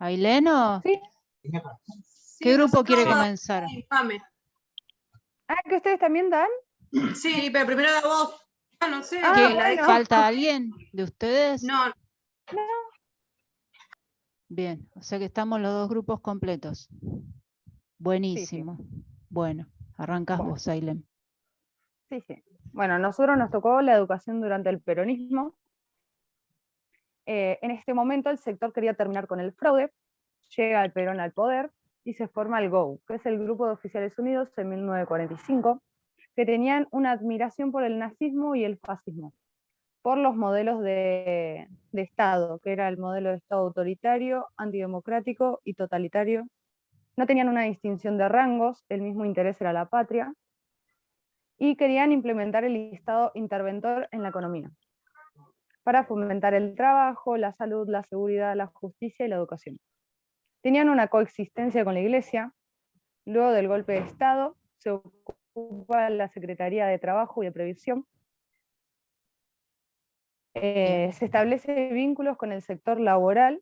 ¿Aileno? Sí. ¿Qué grupo quiere nosotros comenzar? damos infame. Ah, ¿que ustedes también dan? Sí, pero primero da vos. Ah, no sé, Ah, ¿Qué? la bueno. ¿Falta alguien de ustedes? No, Bien, o sea que estamos los dos grupos completos. Buenísimo. Bueno, arrancás Bueno. vos, Ailén. Sí, sí. Bueno, a nosotros nos tocó la educación durante el peronismo. En este momento el sector quería terminar con el fraude, llega el Perón al poder y se forma el GOU, que es el Grupo de Oficiales Unidos en 1945, que tenían una admiración por el nazismo y el fascismo, por los modelos de Estado, que era el modelo de Estado autoritario, antidemocrático y totalitario. No tenían una distinción de rangos, el mismo interés era la patria, y querían implementar el Estado interventor en la economía, para fomentar el trabajo, la salud, la seguridad, la justicia y la educación. Tenían una coexistencia con la Iglesia. Luego del golpe de Estado se ocupa la Secretaría de Trabajo y de Previsión. Se establecen vínculos con el sector laboral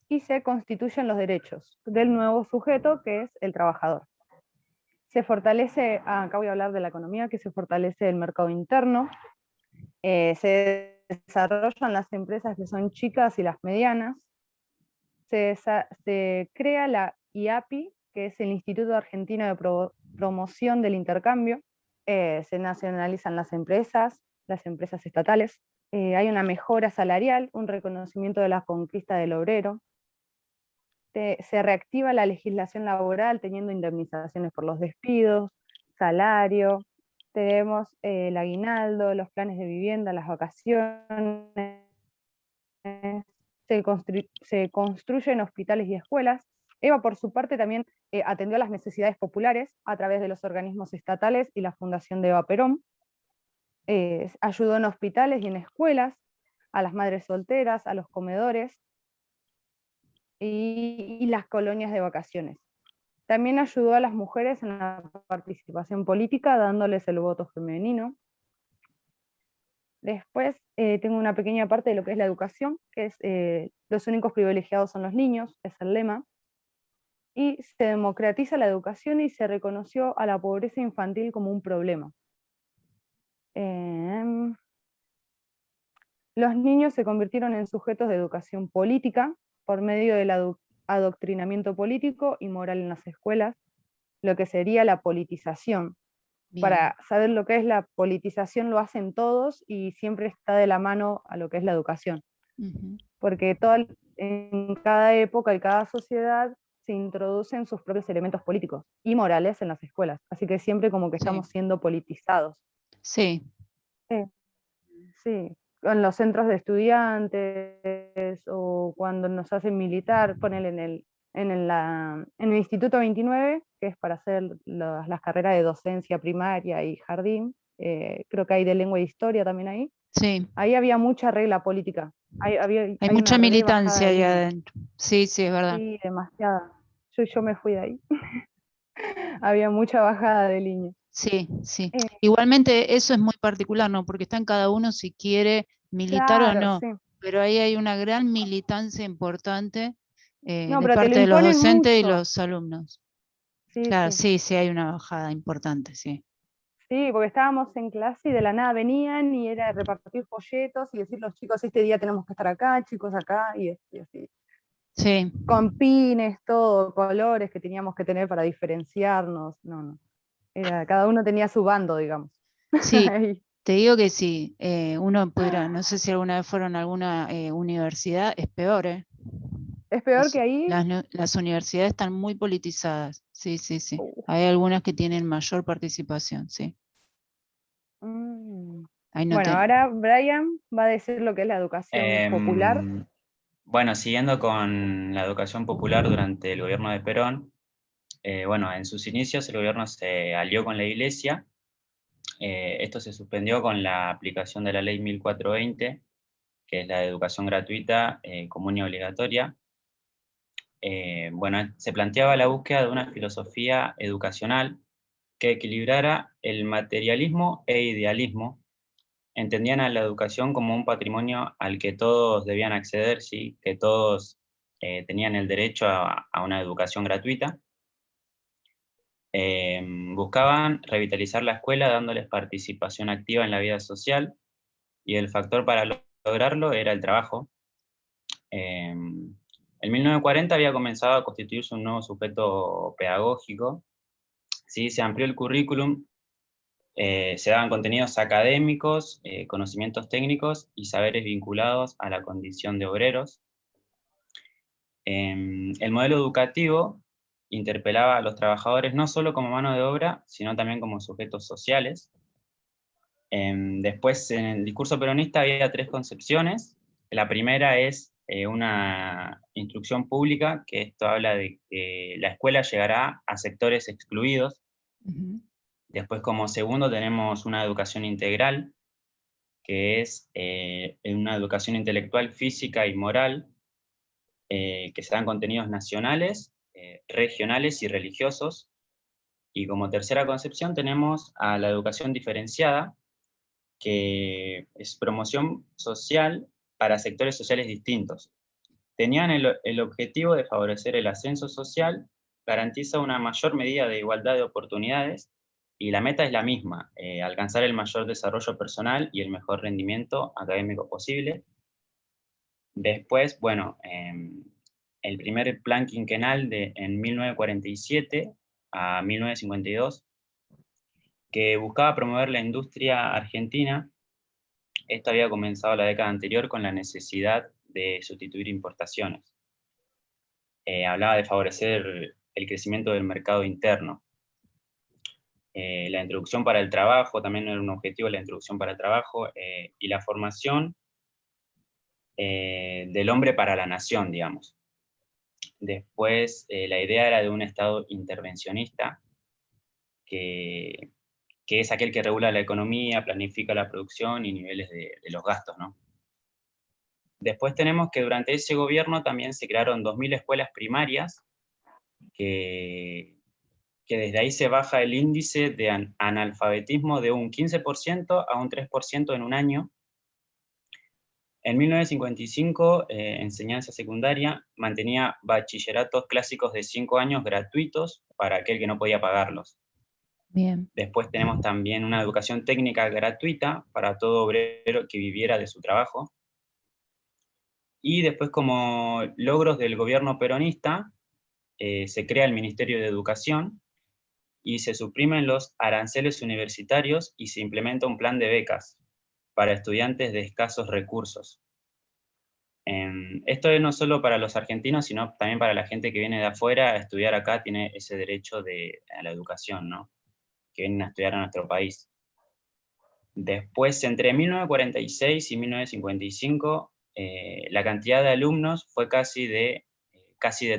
y se constituyen los derechos del nuevo sujeto, que es el trabajador. Se fortalece, acá voy a hablar de la economía, que se fortalece el mercado interno, se desarrollan las empresas que son chicas y las medianas, se crea la IAPI, que es el Instituto Argentino de Promoción del Intercambio, se nacionalizan las empresas estatales, hay una mejora salarial, un reconocimiento de la conquista del obrero, se reactiva la legislación laboral teniendo indemnizaciones por los despidos, salario, tenemos el aguinaldo, los planes de vivienda, las vacaciones, se construyen hospitales y escuelas. EVA, por su parte, también atendió a las necesidades populares a través de los organismos estatales y la Fundación de Eva Perón. Ayudó en hospitales y en escuelas, a las madres solteras, a los comedores y las colonias de vacaciones. También ayudó a las mujeres en la participación política, dándoles el voto femenino. Después tengo una pequeña parte de lo que es la educación, que es los únicos privilegiados son los niños, es el lema. Y se democratiza la educación y se reconoció a la pobreza infantil como un problema. Los niños se convirtieron en sujetos de educación política por medio del adoctrinamiento político y moral en las escuelas, lo que sería la politización. Bien. Para saber lo que es la politización lo hacen todos y siempre está de la mano a lo que es la educación. Porque en cada época y cada sociedad se introducen sus propios elementos políticos y morales en las escuelas. Así que siempre como que estamos siendo politizados. Sí. Sí, en los centros de estudiantes o cuando nos hacen militar, ponen en el Instituto 29, que es para hacer las carreras de docencia primaria y jardín, creo que hay de lengua e historia también ahí. Sí. Ahí había mucha regla política. Hay mucha una militancia ahí de adentro. Sí, sí, es verdad. Sí, demasiada. Yo me fui de ahí. Había mucha bajada de línea. Sí, sí. Igualmente eso es muy particular, ¿no? Porque está en cada uno si quiere militar o no. Sí. Pero ahí hay una gran militancia importante No, de pero te parte lo de los imponen docentes y mucho. los alumnos. Sí, Claro, sí. sí, hay una bajada importante, sí. Sí, porque estábamos en clase y de la nada venían y era repartir folletos y decir los chicos, este día tenemos que estar acá, chicos acá, y así. Sí. Con pines, todo, colores que teníamos que tener para diferenciarnos. No. Cada uno tenía su bando, digamos. Sí, te digo que sí. Uno podrá, no sé si alguna vez fueron a alguna universidad, es peor, ¿eh? Es peor que ahí. Las universidades están muy politizadas, sí. Hay algunas que tienen mayor participación, sí. Bueno, ahora Brian va a decir lo que es la educación popular. Bueno, siguiendo con la educación popular durante el gobierno de Perón, en sus inicios el gobierno se alió con la Iglesia. Esto se suspendió con la aplicación de la ley 1420, que es la de educación gratuita, común y obligatoria. Se planteaba la búsqueda de una filosofía educacional que equilibrara el materialismo e idealismo. Entendían a la educación como un patrimonio al que todos debían acceder, ¿sí? Que todos tenían el derecho a una educación gratuita. Buscaban revitalizar la escuela dándoles participación activa en la vida social, y el factor para lograrlo era el trabajo. En 1940 había comenzado a constituirse un nuevo sujeto pedagógico. Sí, se amplió el currículum, se daban contenidos académicos, conocimientos técnicos y saberes vinculados a la condición de obreros. El modelo educativo interpelaba a los trabajadores no solo como mano de obra, sino también como sujetos sociales. Después, en el discurso peronista había 3 concepciones. La primera es una instrucción pública, que esto habla de que la escuela llegará a sectores excluidos. Ujú. Después, como segundo, tenemos una educación integral, que es una educación intelectual, física y moral, que se dan contenidos nacionales, regionales y religiosos. Y como tercera concepción tenemos a la educación diferenciada, que es promoción social para sectores sociales distintos. Tenían el objetivo de favorecer el ascenso social, garantiza una mayor medida de igualdad de oportunidades, y la meta es la misma, alcanzar el mayor desarrollo personal y el mejor rendimiento académico posible. Después, bueno, el primer plan quinquenal en 1947 a 1952, que buscaba promover la industria argentina. Esto había comenzado la década anterior con la necesidad de sustituir importaciones. Hablaba de favorecer el crecimiento del mercado interno. La introducción para el trabajo, también era un objetivo la introducción para el trabajo, y la formación del hombre para la nación, digamos. Después, la idea era de un Estado intervencionista, que es aquel que regula la economía, planifica la producción y niveles de los gastos, ¿no? Después tenemos que durante ese gobierno también se crearon 2000 escuelas primarias, que desde ahí se baja el índice de analfabetismo de un 15% a un 3% en un año. En 1955, enseñanza secundaria mantenía bachilleratos clásicos de 5 años gratuitos para aquel que no podía pagarlos. Bien. Después tenemos también una educación técnica gratuita para todo obrero que viviera de su trabajo. Y después, como logros del gobierno peronista, se crea el Ministerio de Educación y se suprimen los aranceles universitarios y se implementa un plan de becas para estudiantes de escasos recursos. Esto es no solo para los argentinos, sino también para la gente que viene de afuera a estudiar acá, tiene ese derecho a la educación, ¿no? Que vienen a estudiar a nuestro país. Después, entre 1946 y 1955, la cantidad de alumnos fue casi de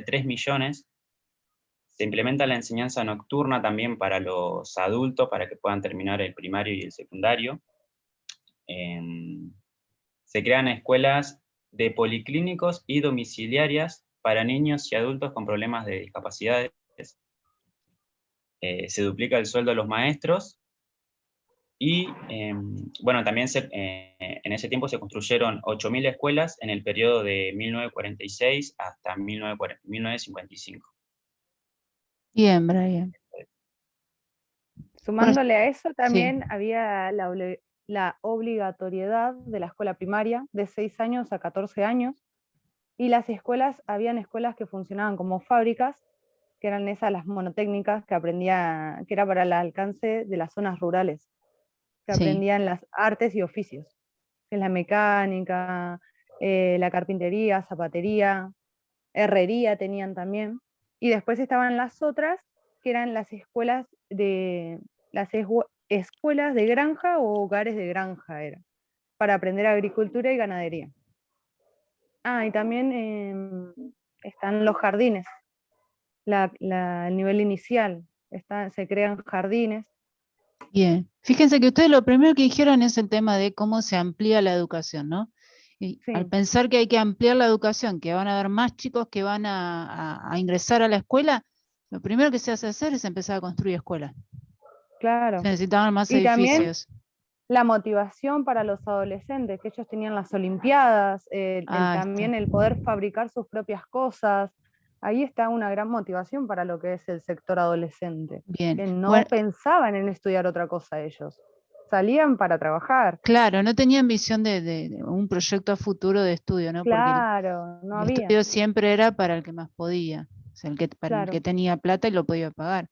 3 millones. Se implementa la enseñanza nocturna también para los adultos, para que puedan terminar el primario y el secundario. Se crean escuelas de policlínicos y domiciliarias para niños y adultos con problemas de discapacidades. Se duplica el sueldo de los maestros. Y bueno, también en ese tiempo se construyeron 8000 escuelas en el periodo de 1946 hasta 1955. Bien, Brian. Sumándole a eso Sí. también había la obligatoriedad de la escuela primaria de 6 años a 14 años, y las escuelas, habían escuelas que funcionaban como fábricas, que eran esas las monotécnicas que era para el alcance de las zonas rurales, que Sí. aprendían las artes y oficios, que es la mecánica, la carpintería, zapatería, herrería tenían también. Y después estaban las otras, que eran las escuelas de granja o hogares de granja, para aprender agricultura y ganadería. Y también están los jardines, el nivel inicial, se crean jardines. Bien. Fíjense que ustedes lo primero que dijeron es el tema de cómo se amplía la educación, ¿no? Y Sí. al pensar que hay que ampliar la educación, que van a haber más chicos que van a ingresar a la escuela, lo primero que se hace hacer es empezar a construir escuelas. Claro. Se necesitaban más Y también edificios. la motivación para los adolescentes, que ellos tenían las olimpiadas, también el poder fabricar sus propias cosas. Ahí está una gran motivación para lo que es el sector adolescente. Bien. Que no Bueno, pensaban en estudiar otra cosa ellos. Salían para trabajar. claro, no tenían visión de un proyecto a futuro de estudio, ¿no? Claro, no Porque el había. estudio siempre era para el que más podía, o sea, para el Claro, que tenía plata y lo podía pagar.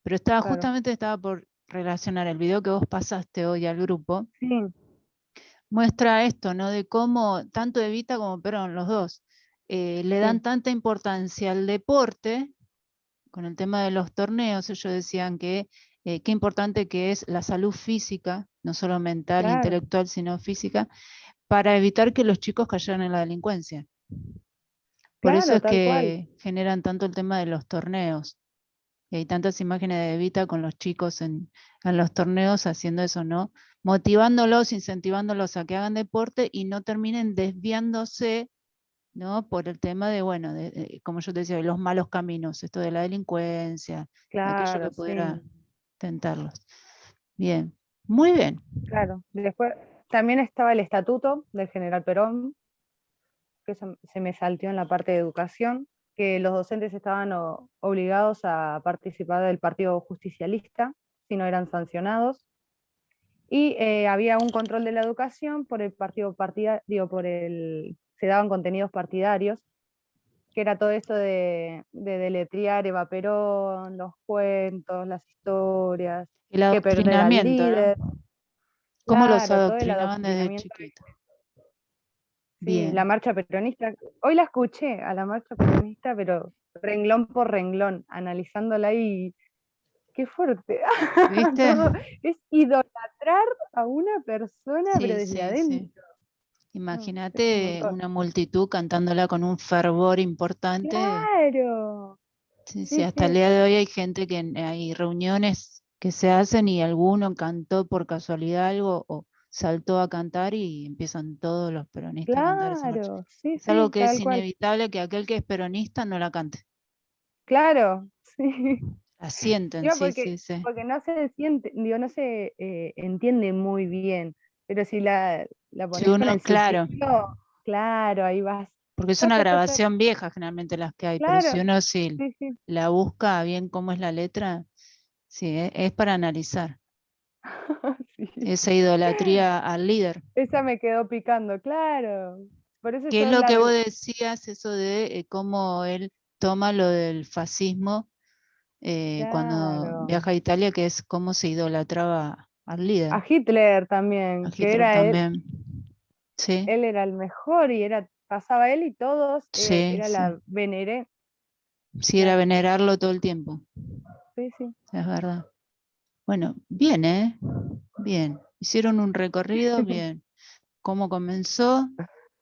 Pero estaba claro. justamente por relacionar el video que vos pasaste hoy al grupo, Sí, muestra esto, ¿no? De cómo tanto Evita como Perón, los dos, le dan sí, tanta importancia al deporte, con el tema de los torneos. Ellos decían que qué importante que es la salud física, no solo mental, claro, intelectual, sino física, para evitar que los chicos cayeran en la delincuencia. Por eso claro, es tal cual. que generan tanto el tema de los torneos. Y hay tantas imágenes de Evita con los chicos en los torneos haciendo eso, ¿no? Motivándolos, incentivándolos a que hagan deporte y no terminen desviándose, ¿no? Por el tema de, bueno, como yo te decía, de los malos caminos, esto de la delincuencia, de aquello que Claro, pudiera sí, tentarlos. Bien, muy bien. claro. Después también estaba el estatuto del general Perón, que eso se me salteó en la parte de educación, que los docentes estaban obligados a participar del Partido Justicialista, si no eran sancionados, y había un control de la educación por el partido partidario, se daban contenidos partidarios, que era todo esto de deletrear Eva Perón, los cuentos, las historias, El que Perón era el adoctrinamiento, ¿no? líder, ¿Cómo los claro, todo el adoctrinaban desde adoctrinamiento. chiquitos? Sí, la Bien. marcha peronista. Hoy la escuché a la marcha peronista, pero renglón por renglón, analizándola y qué fuerte. ¿Viste? Todo es idolatrar a una persona, pero Sí, desde sí, sí. adentro. No, es un Imagínate montón. una multitud cantándola con un fervor importante. Claro. Sí, sí, Sí, hasta el sí. día de hoy hay gente hay reuniones que se hacen y alguno cantó por casualidad algo o saltó a cantar y empiezan todos los peronistas a cantar esa marcha. Claro. Sí, Es algo sí, que es tal cual. inevitable que aquel que es peronista no la cante. Claro. Sí. La sienten, Digo, sí, sí, sí. porque no se siente, digo, no se entiende muy bien, pero si la Si pones con uno, el claro, subtítulo, claro, ahí vas. porque es Ta, una ta, ta, ta. grabación vieja generalmente las que hay, pero si Claro, uno sí sí, sí. la busca bien cómo es la letra, sí, es para analizar. Sí. Esa idolatría al líder. Esa me quedó picando, claro. Por eso ¿Qué es yo lo que vos decías, eso de cómo él toma lo del fascismo cuando claro. viaja a Italia, que es cómo se idolatraba al líder, A Hitler a también, que Hitler era él, también? Sí, él era el mejor y pasaba él y todos, sí, era sí. la veneré. Sí, era Claro, venerarlo todo el tiempo, sí, sí. es verdad. Bueno, bien, ¿eh? Bien. Hicieron un recorrido, bien. ¿Cómo comenzó?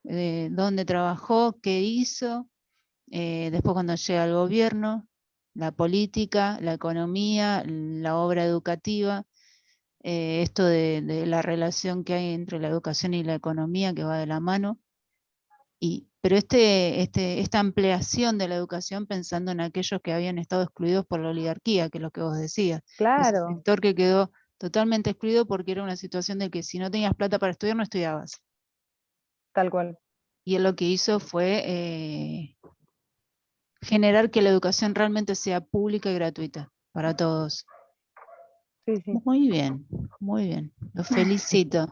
¿Dónde trabajó? ¿Qué hizo? Después cuando llega al gobierno, la política, la economía, la obra educativa, esto de la relación que hay entre la educación y la economía que va de la mano, pero esta ampliación de la educación pensando en aquellos que habían estado excluidos por la oligarquía, que es lo que vos decías, ese Claro, sector que quedó totalmente excluido porque era una situación de que si no tenías plata para estudiar, no estudiabas. tal cual. Y él lo que hizo fue generar que la educación realmente sea pública y gratuita para todos. Sí, sí. Muy bien, muy bien. Los felicito.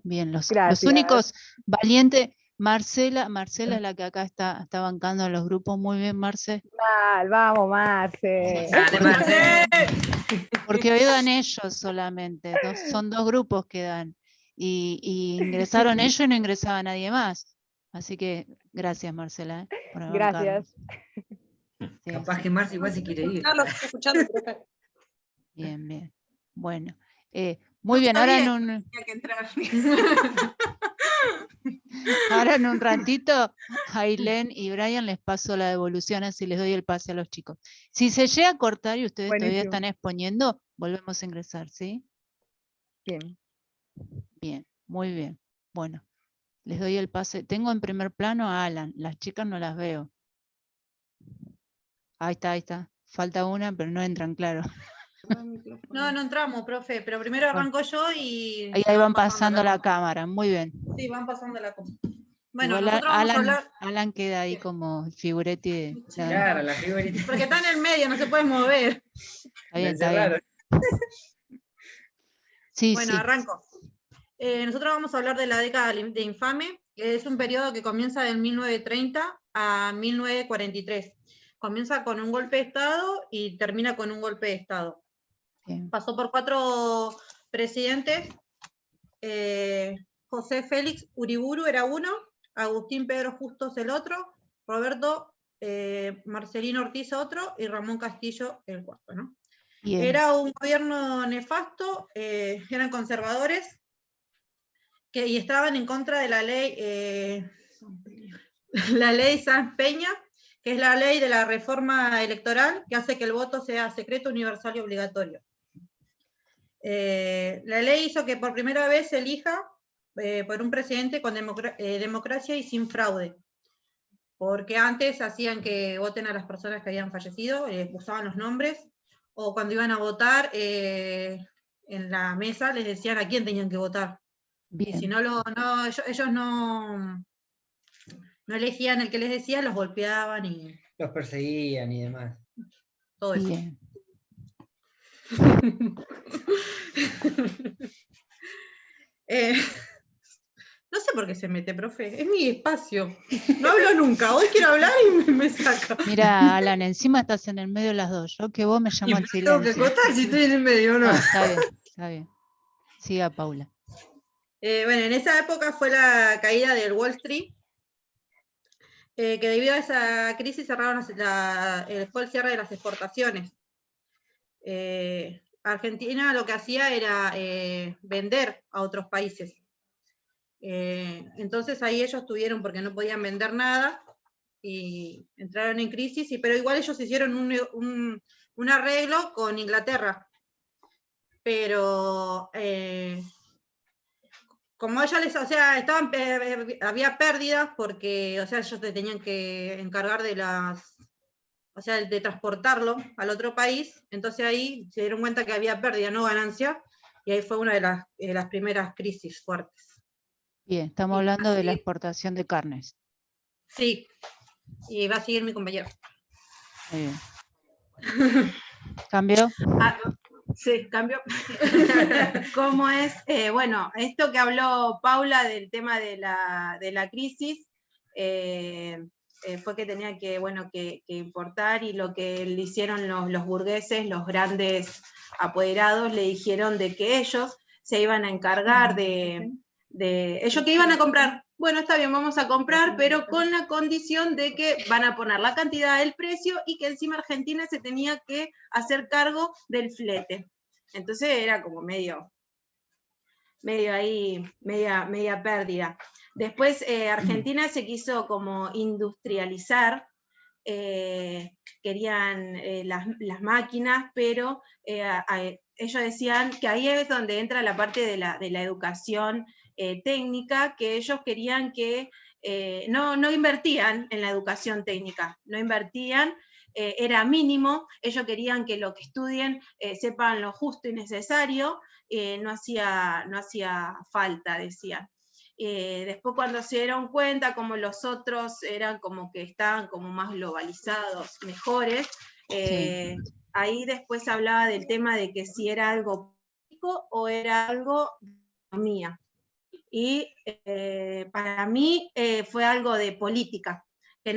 Bien, los Gracias. únicos valientes, Marcela es la que acá está bancando a los grupos. Muy bien, Marce. Vamos, Marce. Dale, Marce. Porque hoy dan ellos solamente, son dos grupos que dan. Y ingresaron ellos y no ingresaba nadie más. Así que gracias, Marcela, por Gracias. bancarnos. Sí, Capaz sí. que Marce igual se quiere ir. Escuchando, estoy escuchando, profe. Bien, bien. Bueno, muy No bien, ahora sabía que tenía que entrar. ahora en un ratito, Ailén y Brian les paso la devolución, así les doy el pase a los chicos. Si se llega a cortar y ustedes todavía Buenísimo. están exponiendo, volvemos a ingresar, ¿sí? Bien. Bien, muy bien. Bueno, les doy el pase. Tengo en primer plano a Alan, las chicas no las veo. Ahí está, ahí está. Falta una, pero no entran, claro. No, no entramos, profe, pero primero Bueno. arranco yo y... Ahí van pasando la cámara, muy bien. Sí, van pasando la cámara. Bueno, Igual nosotros vamos a hablar... Alan queda ahí como el figuretti de... Claro, la figurita. Porque está en el medio, no se puede mover. Está bien, está bien. Sí, Bueno, sí. arranco. Nosotros vamos a hablar de la década de Infame, que es un periodo que comienza del 1930 a 1943. Comienza con un golpe de Estado y termina con un golpe de Estado. Bien. Pasó por 4 presidentes. José Félix Uriburu era uno, Agustín Pedro Justos el otro, Roberto Marcelino Ortiz otro y Ramón Castillo el cuarto, ¿no? Bien. Era un gobierno nefasto, eran conservadores y estaban en contra de la ley Sanz Peña, que es la ley de la reforma electoral que hace que el voto sea secreto, universal y obligatorio. La ley hizo que por primera vez se elija por un presidente con democracia y sin fraude, porque antes hacían que voten a las personas que habían fallecido, usaban los nombres, o cuando iban a votar en la mesa les decían a quién tenían que votar. Bien. Y si no, ellos no elegían el que les decía, los golpeaban y Los perseguían y demás. todo eso. Bien. No sé por qué se mete, profe, es mi espacio. No hablo nunca, hoy quiero hablar y me saca. Mira, Alan, encima estás en el medio de las dos. Yo que vos me llamo al Tengo que silencio. contar si estoy en el medio o no. No, está bien, está bien. Siga, Paula. Bueno, en esa época fue la caída del Wall Street, que debido a esa crisis cerraron fue el cierre de las exportaciones. Argentina lo que hacía era vender a otros países. Entonces ahí ellos tuvieron, porque no podían vender nada, y entraron en crisis, pero igual ellos hicieron un arreglo con Inglaterra. Pero como ellos había pérdidas porque, ellos se tenían que encargar de de transportarlo al otro país, entonces ahí se dieron cuenta que había pérdida, no ganancia, y ahí fue una de las primeras crisis fuertes. Bien, estamos hablando de la exportación de carnes. Sí, y va a seguir mi compañero. Muy bien. ¿Cambio? Sí, cambio. ¿Cómo es? Bueno, esto que habló Paula del tema de la crisis, fue que tenía que importar, y lo que le hicieron los burgueses, los grandes apoderados, le dijeron de que ellos se iban a encargar de ellos que iban a comprar. Bueno, está bien, vamos a comprar, pero con la condición de que van a poner la cantidad del precio y que encima Argentina se tenía que hacer cargo del flete. Entonces era como medio ahí, media pérdida. Después Argentina se quiso como industrializar, querían las máquinas, pero ellos decían que ahí es donde entra la parte de la educación técnica, que ellos querían que no invertían en la educación técnica, no invertían, era mínimo, ellos querían que lo que estudien sepan lo justo y necesario, no hacía falta, decían. Después cuando se dieron cuenta, como los otros eran como que estaban como más globalizados, mejores, Sí. ahí después hablaba del tema de que si era algo político o era algo de economía. Y para mí fue algo de política, que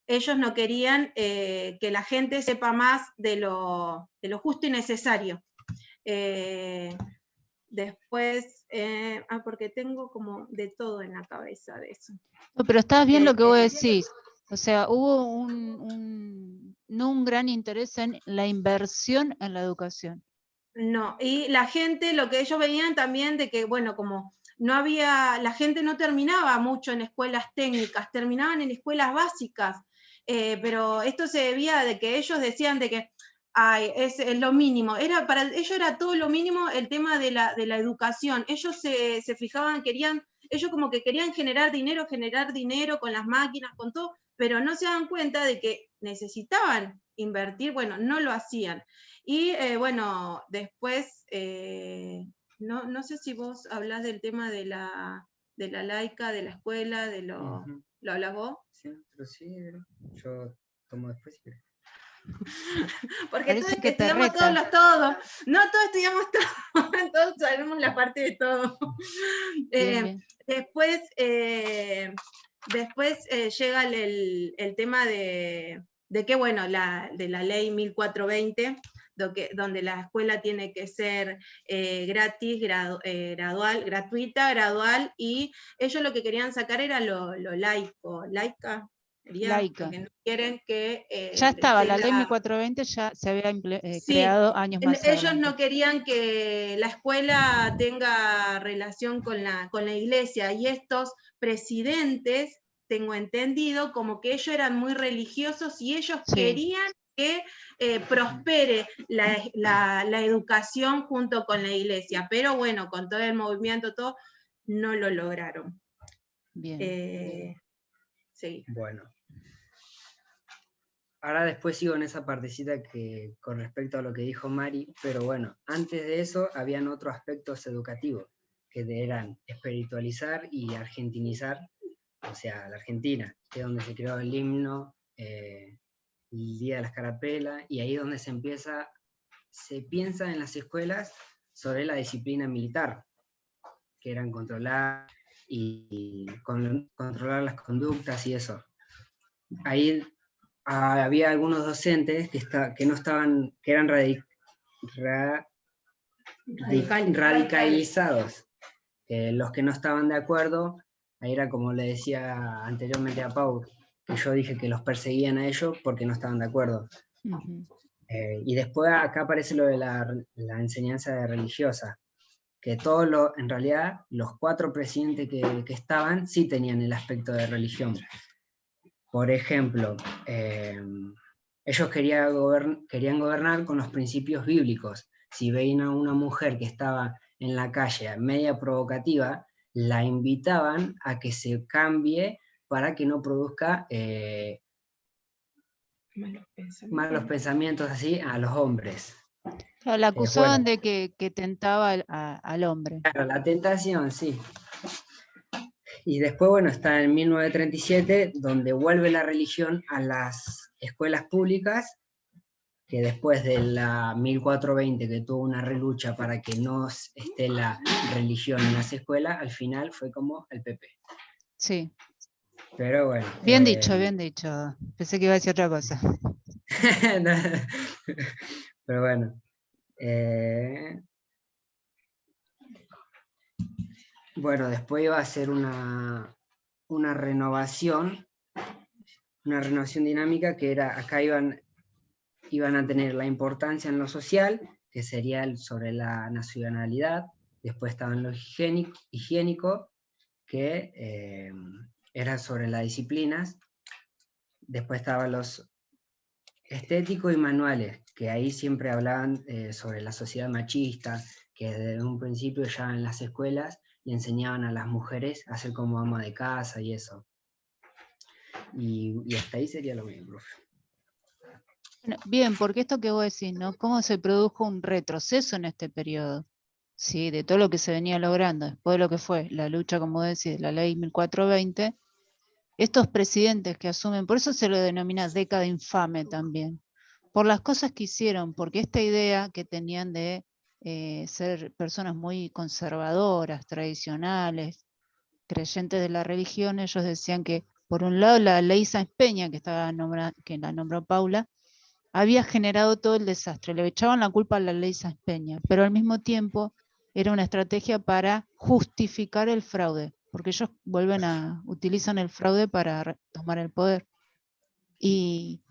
ellos no querían que la gente sepa más de lo justo y necesario. Después, porque tengo como de todo en la cabeza de eso. No, pero está bien lo que vos decís. O sea, hubo no un gran interés en la inversión en la educación. No, y la gente, lo que ellos veían también de que, bueno, como la gente no terminaba mucho en escuelas técnicas, terminaban en escuelas básicas, pero esto se debía de que ellos decían de que es lo mínimo, para ellos era todo lo mínimo el tema de la educación. Ellos se fijaban, ellos como que querían generar dinero con las máquinas, con todo, pero no se dan cuenta de que necesitaban invertir, bueno, no lo hacían. Y bueno, después, no sé si vos hablás del tema de la laica, de la escuela, Ujú. ¿lo hablas vos? Sí, pero sí, yo tomo después. Si querés. Porque Parece todos que te estudiamos reta. todo. No, todos estudiamos todo. Todos sabemos la parte de todo. Bien, bien. Después, llega el tema de que, bueno, de la ley 1420, donde la escuela tiene que ser gratis, gratuita, gradual, y ellos lo que querían sacar era lo laico, laica, sería, Laica. porque no quieren que Ya estaba, esté la ley la... 1420 ya se había Sí, creado años más ellos adelante. no querían que la escuela tenga relación con la iglesia, y estos presidentes, tengo entendido, como que ellos eran muy religiosos y ellos Sí. querían que prospere la educación junto con la iglesia, pero bueno, con todo el movimiento, todo, no lo lograron. Bien. Sí. Bueno. Ahora después sigo en esa partecita que con respecto a lo que dijo Mari, pero bueno, antes de eso habían otros aspectos educativos, que eran espiritualizar y argentinizar, o sea, la Argentina, que es donde se creó el himno, el Día de la Escarapela, y ahí es donde se piensa en las escuelas sobre la disciplina militar, que eran controlar y controlar las conductas y eso. Ahí había algunos docentes que no estaban, que eran radicalizados, que los que no estaban de acuerdo, ahí era como le decía anteriormente a Pau, que yo dije que los perseguían a ellos porque no estaban de acuerdo. Ujú. Y después acá aparece lo de la enseñanza religiosa, que en realidad los 4 presidentes que estaban sí tenían el aspecto de religión. Por ejemplo, ellos querían gobernar con los principios bíblicos. Si veían a una mujer que estaba en la calle media provocativa, la invitaban a que se cambie para que no produzca malos pensamientos así a los hombres. Claro, la Bueno, acusaban de que tentaba al hombre. claro, la tentación, sí. Y después, bueno, está en 1937, donde vuelve la religión a las escuelas públicas, que después de la 1420, que tuvo una relucha para que no esté la religión en las escuelas, al final fue como el PP. Sí. Pero bueno. Bien dicho, bien dicho. Pensé que iba a decir otra cosa. Pero bueno. Bueno, después iba a ser una renovación dinámica, que era, acá iban a tener la importancia en lo social, que sería sobre la nacionalidad. Después estaban lo higiénico, que era sobre las disciplinas. Después estaban los estéticos y manuales, que ahí siempre hablaban sobre la sociedad machista, que desde un principio ya en las escuelas le enseñaban a las mujeres a ser como ama de casa y eso. Y hasta ahí sería lo mismo, profe. Bueno, bien, porque esto que vos decís, ¿no? ¿Cómo se produjo un retroceso en este periodo? Sí, de todo lo que se venía logrando, después de lo que fue la lucha, como decís, de la ley 1420, estos presidentes que asumen, por eso se lo denomina década infame también, por las cosas que hicieron, porque esta idea que tenían de ser personas muy conservadoras, tradicionales, creyentes de la religión, ellos decían que, por un lado, la ley Sáenz Peña, que la nombró Paula, había generado todo el desastre, le echaban la culpa a la ley Sáenz Peña, pero al mismo tiempo era una estrategia para justificar el fraude, porque ellos utilizan el fraude para tomar el poder. Y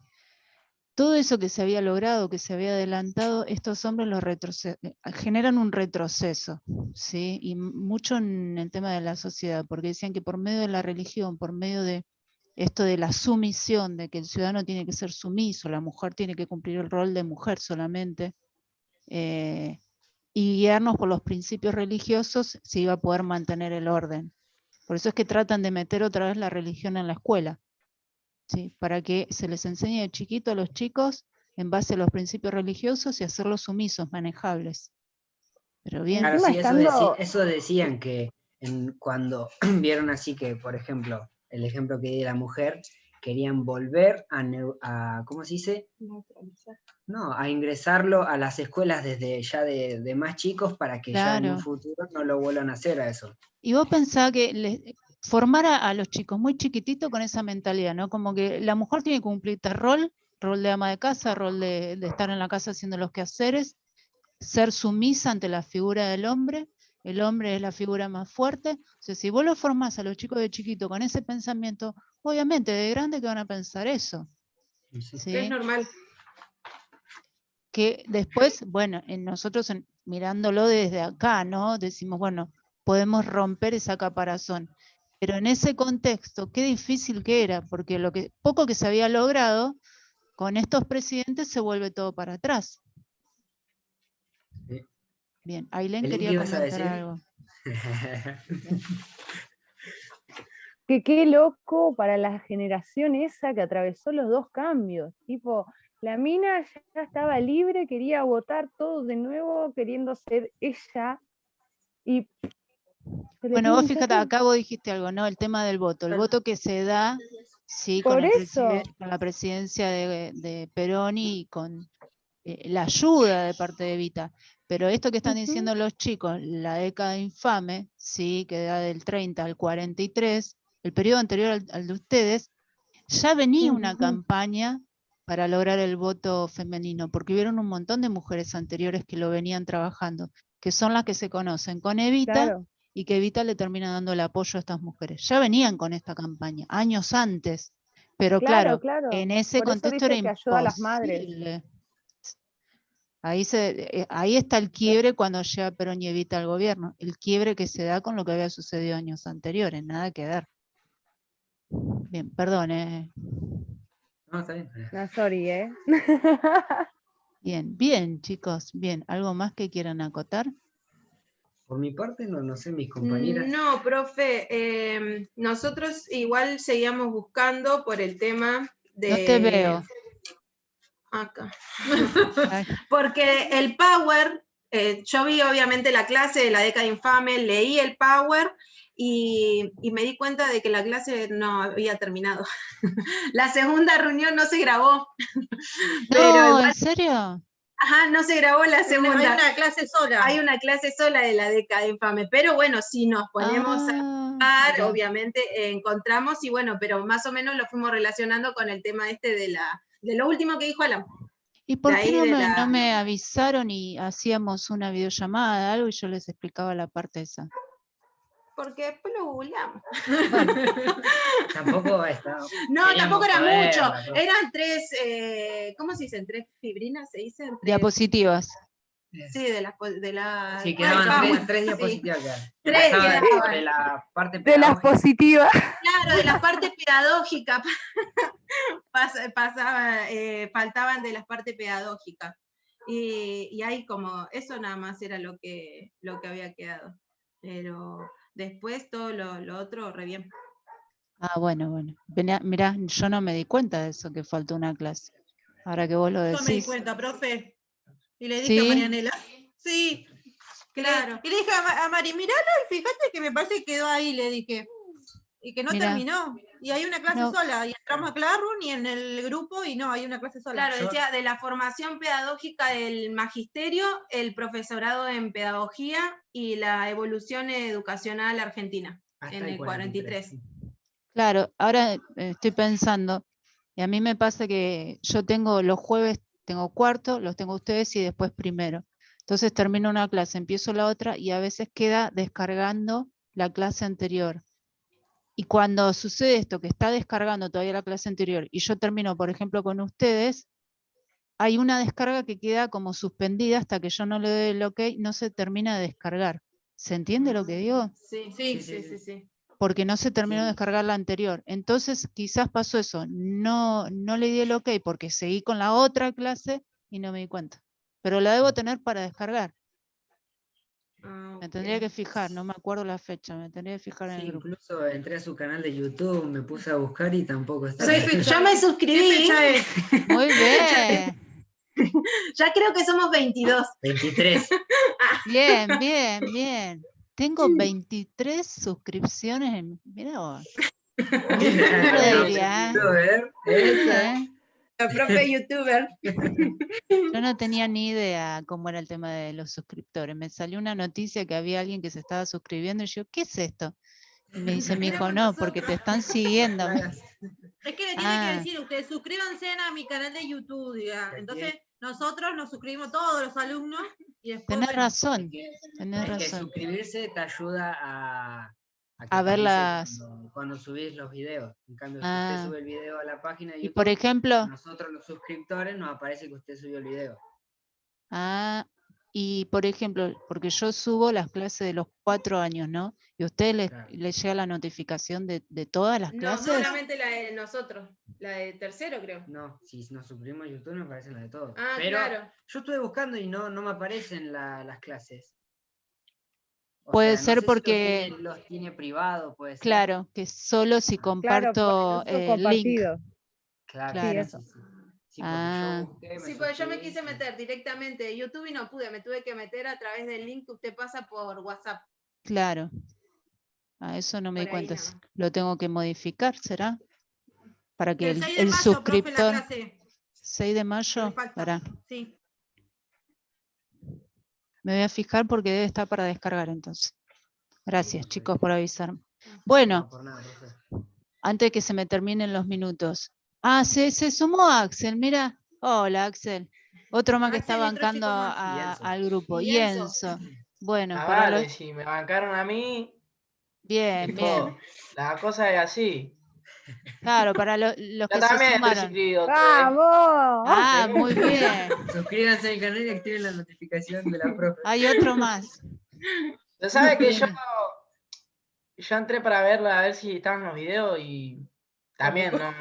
todo eso que se había logrado, que se había adelantado, estos hombres generan un retroceso, ¿sí? Y mucho en el tema de la sociedad, porque decían que por medio de la religión, por medio de esto de la sumisión, de que el ciudadano tiene que ser sumiso, la mujer tiene que cumplir el rol de mujer solamente, y guiarnos por los principios religiosos, se iba a poder mantener el orden. Por eso es que tratan de meter otra vez la religión en la escuela, ¿sí? Para que se les enseñe de chiquito a los chicos en base a los principios religiosos y hacerlos sumisos, manejables. Pero bien. Claro, Encima sí, estando- eso decían que cuando vieron así que, por ejemplo, el ejemplo que di de la mujer, querían volver a ¿cómo se dice? No, a ingresarlo a las escuelas desde ya de más chicos para que ya en un Claro. futuro no lo vuelvan a hacer a eso. Y vos pensás que formar a los chicos muy chiquititos con esa mentalidad, ¿no? Como que la mujer tiene que cumplir este rol de ama de casa, rol de estar en la casa haciendo los quehaceres, ser sumisa ante la figura del hombre, el hombre es la figura más fuerte. O sea, si vos lo formás a los chicos de chiquito con ese pensamiento, obviamente de grande que van a pensar eso. ¿sí? Es normal. Que después, bueno, nosotros mirándolo desde acá, ¿no? Decimos, bueno, podemos romper esa caparazón. Pero en ese contexto, qué difícil que era, porque poco que se había logrado, con estos presidentes se vuelve todo para atrás. Sí. Bien, Ailén Belén, quería ¿qué ibas a comentar decir? algo. Que qué loco para la generación esa que atravesó los dos cambios. Tipo, la mina ya estaba libre, quería votar todo de nuevo, queriendo ser ella. Y se le Bueno, tuvo vos un fíjate, choque. acá vos dijiste algo, ¿no? El tema del voto. El voto que se da, sí, con, Por eso. con la presidencia de Perón y con la ayuda de parte de Evita. Pero esto que están diciendo los chicos, la década infame, sí, que da del 30 al 43, el periodo anterior al de ustedes, ya venía una campaña para lograr el voto femenino, porque hubieron un montón de mujeres anteriores que lo venían trabajando, que son las que se conocen con Evita, Claro. y que Evita le termina dando el apoyo a estas mujeres. Ya venían con esta campaña, años antes, pero Claro, claro, claro. en ese Por eso contexto era dice que ayuda a las madres. imposible. Ahí está el quiebre cuando llega Perón y Evita al gobierno, el quiebre que se da con lo que había sucedido años anteriores, nada que ver. Bien, perdón. No, está bien. No, sorry, ¿eh? Bien, bien, chicos, bien. ¿Algo más que quieran acotar? Por mi parte, no sé, mis compañeras. No, profe, nosotros igual seguíamos buscando por el tema de... No te veo. Acá. Ay, Porque el Power, yo vi obviamente la clase de la década infame, leí el Power y me di cuenta de que la clase no había terminado. La segunda reunión no se grabó. Pero no, igual, ¿en serio? ajá, no se grabó la Hay segunda. una clase sola. Hay una clase sola de la década infame, pero bueno, si nos ponemos a Mira. obviamente encontramos y bueno, pero más o menos lo fuimos relacionando con el tema este de lo último que dijo Alan. ¿Y por de qué ahí no de me, la- no me avisaron y hacíamos una videollamada, algo, y yo les explicaba la parte esa? Porque después lo googleamos. Bueno, Tampoco está. No, tampoco era mucho. Joderla, profe. Eran 3, ¿cómo se dicen? 3 fibrinas, se dicen. 3, diapositivas. sí, de la Sí, del quedaban Power, tres sí. diapositivas. Claro. Tres Empezaba quedaban. de la parte De las pedagógica. positivas. Claro, de la parte pedagógica. Faltaban de la parte pedagógica. Y ahí como, eso nada más era lo que había quedado. Pero después todo lo otro, re bien. Ah, bueno. Mirá, yo no me di cuenta de eso, que faltó una clase. Ahora que vos lo Yo me di decís. cuenta, profe. Y le dije ¿Sí? a Marianela. Sí. Claro. Y le dije a Mari, miralo y fíjate que me parece que quedó ahí, le dije. Y que no Mirá. terminó. Y hay una clase No. sola. Y entramos a Classroom y en el grupo y no, hay una clase sola. Claro, decía de la formación pedagógica del magisterio, el profesorado en pedagogía y la evolución educacional argentina Hasta en el 43. Claro, ahora estoy pensando, y a mí me pasa que yo tengo los jueves, tengo cuarto, los tengo ustedes y después primero. Entonces termino una clase, empiezo la otra y a veces queda descargando la clase anterior. Y cuando sucede esto, que está descargando todavía la clase anterior, y yo termino, por ejemplo, con ustedes, hay una descarga que queda como suspendida hasta que yo no le doy el OK, no se termina de descargar. ¿Se entiende lo que digo? Sí. Porque no se terminó de Sí. descargar la anterior. Entonces quizás pasó eso, no le di el OK porque seguí con la otra clase y no me di cuenta. Pero la debo tener para descargar. Me tendría que fijar, no me acuerdo la fecha, me tendría que fijar en Sí, el grupo. incluso entré a su canal de YouTube, me puse a buscar y tampoco está. Yo me suscribí. ¿Qué fecha es? Muy bien. Ya creo que somos 22. 23. Bien, bien, bien. Tengo 23 suscripciones en... Mirá vos. No lo diría, ¿eh? La propia youtuber. Yo no tenía ni idea cómo era el tema de los suscriptores. Me salió una noticia que había alguien que se estaba suscribiendo y yo, ¿qué es esto? Y me dice mi hijo, no, porque te están siguiendo. Es que le tiene Ah. que decir, ustedes suscríbanse a mi canal de YouTube, diga. Entonces nosotros nos suscribimos todos los alumnos y después, Tenés bueno, razón, tenés Es que razón. suscribirse te ayuda que A ver te avise las... cuando subís los videos. En cambio, si Ah. usted sube el video a la página de Y YouTube, por ejemplo, a nosotros los suscriptores nos aparece que usted subió el video. y por ejemplo, porque yo subo las clases de los 4 años, ¿no? Y a ustedes Claro. les llega la notificación de todas las No, clases. solamente la de nosotros, la de tercero creo. No, si nos suscribimos a YouTube nos aparecen las de todos. Ah, Pero claro. yo estuve buscando y no me aparecen las clases. O Puede sea, no ser sé si porque, los tiene privado, puede ser. claro, que solo si Claro, comparto por el uso el link. compartido. Claro, Claro. eso. Sí, porque Ah. yo busqué, Sí, porque yo me suscribí, quise meter directamente de YouTube y no pude, me tuve que meter a través del link que usted pasa por WhatsApp. Claro. A eso no me di Por ahí cuenta. nomás. Lo tengo que modificar, ¿será? Para que el 6 de el mayo, profe, la suscriptor... clase. 6 de que mayo, le falta. pará. Sí. Me voy a fijar porque debe estar para descargar entonces. Gracias, Sí, chicos, por avisarme. Bueno, no, por nada, profe. antes de que se me terminen los minutos. Ah, se sumó Axel, mira. Hola, Axel. Otro más que está Axel, otro bancando chico más. Y Enzo. al grupo. Y Y Enzo. Enzo. Bueno, Ah, para vale, los... si me bancaron a mí, Bien, tipo, bien. la cosa es así. Claro, para los Yo que se también estoy sumaron. suscrito. ¡Vamos! Ah, muy bien. Suscríbanse al canal y activen la notificación de la profe. Hay otro más. Usted sabe que yo entré para verla, a ver si estaban los videos y también no